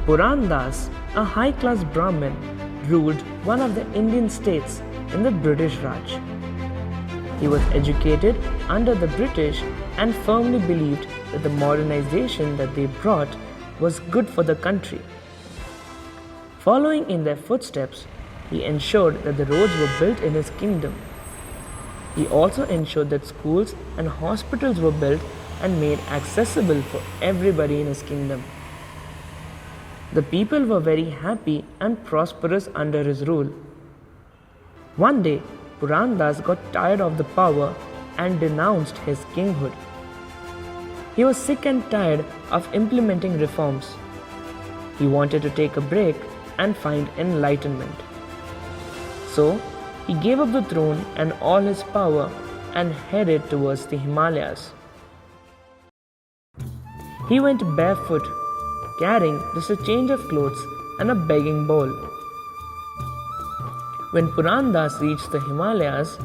Puran Das, a high-class Brahmin, ruled one of the Indian states in the British Raj. He was educated under the British and firmly believed that the modernization that they brought was good for the country. Following in their footsteps, he ensured that the roads were built in his kingdom. He also ensured that schools and hospitals were built and made accessible for everybody in his kingdom. The people were very happy and prosperous under his rule. One day, Puran Das got tired of the power and denounced his kinghood. He was sick and tired of implementing reforms. He wanted to take a break and find enlightenment. So, he gave up the throne and all his power and headed towards the Himalayas. He went barefoot, carrying just a change of clothes and a begging bowl. When Puran Das reached the Himalayas,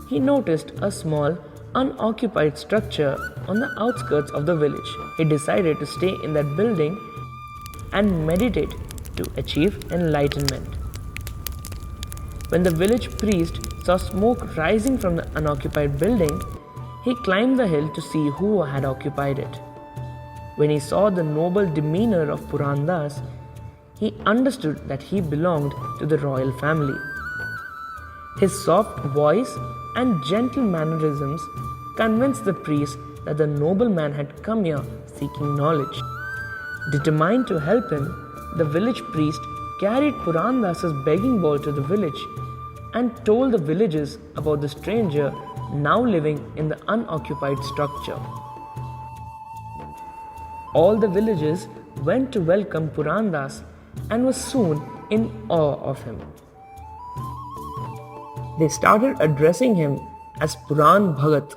he noticed a small, unoccupied structure on the outskirts of the village. He decided to stay in that building and meditate to achieve enlightenment. When the village priest saw smoke rising from the unoccupied building, he climbed the hill to see who had occupied it. When he saw the noble demeanor of Puran Das, he understood that he belonged to the royal family. His soft voice and gentle mannerisms convinced the priest that the nobleman had come here seeking knowledge. Determined to help him, the village priest carried Puran Das's begging bowl to the village and told the villagers about the stranger now living in the unoccupied structure. All the villagers went to welcome Puran Das and were soon in awe of him. They started addressing him as Puran Bhagat.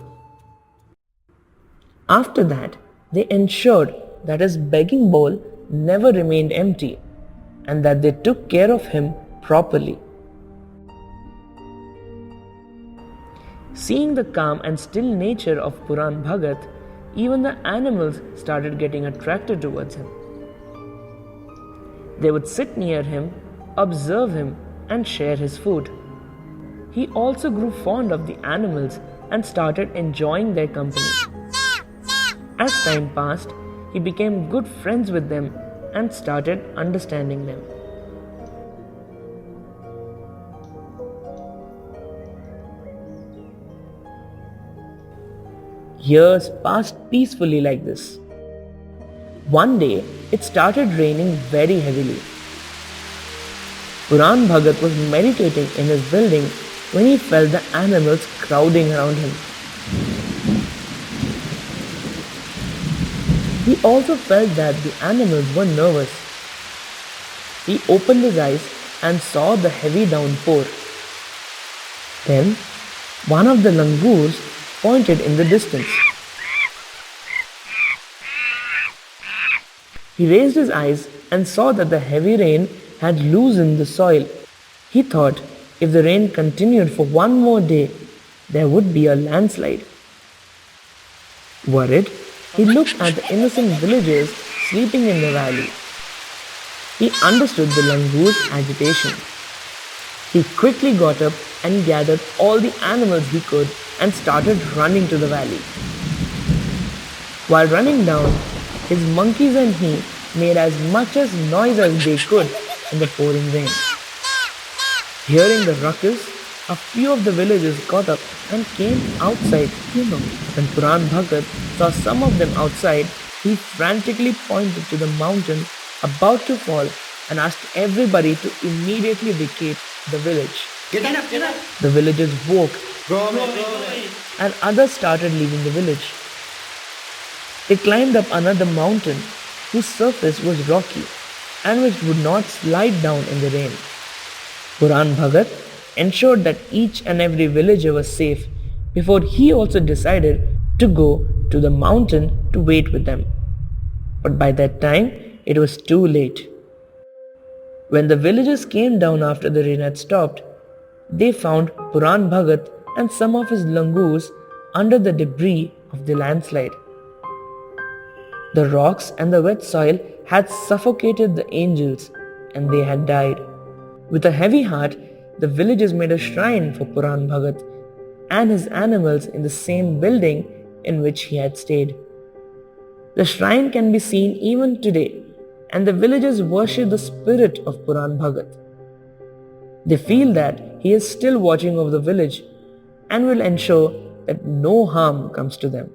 After that, they ensured that his begging bowl never remained empty and that they took care of him properly. Seeing the calm and still nature of Puran Bhagat, even the animals started getting attracted towards him. They would sit near him, observe him, and share his food. He also grew fond of the animals and started enjoying their company. As time passed, he became good friends with them and started understanding them. Years passed peacefully like this. One day, it started raining very heavily. Puran Bhagat was meditating in his building when he felt the animals crowding around him. He also felt that the animals were nervous. He opened his eyes and saw the heavy downpour. Then, one of the langurs pointed in the distance. He raised his eyes and saw that the heavy rain had loosened the soil. He thought if the rain continued for one more day, there would be a landslide. Worried, he looked at the innocent villagers sleeping in the valley. He understood the langur's agitation. He quickly got up and gathered all the animals he could and started running to the valley. While running down, his monkeys and he made as much as noise as they could in the pouring rain. Hearing the ruckus, a few of the villagers got up and came outside. When Puran Bhagat saw some of them outside, he frantically pointed to the mountain about to fall and asked everybody to immediately vacate the village. Get up, get up. The villagers woke Go away. and others started leaving the village. They climbed up another mountain whose surface was rocky and which would not slide down in the rain. Puran Bhagat ensured that each and every villager was safe before he also decided to go to the mountain to wait with them. But by that time, it was too late. When the villagers came down after the rain had stopped, they found Puran Bhagat and some of his langurs under the debris of the landslide. The rocks and the wet soil had suffocated the angels and they had died. With a heavy heart, the villagers made a shrine for Puran Bhagat and his animals in the same building in which he had stayed. The shrine can be seen even today, and the villagers worship the spirit of Puran Bhagat. They feel that he is still watching over the village and will ensure that no harm comes to them.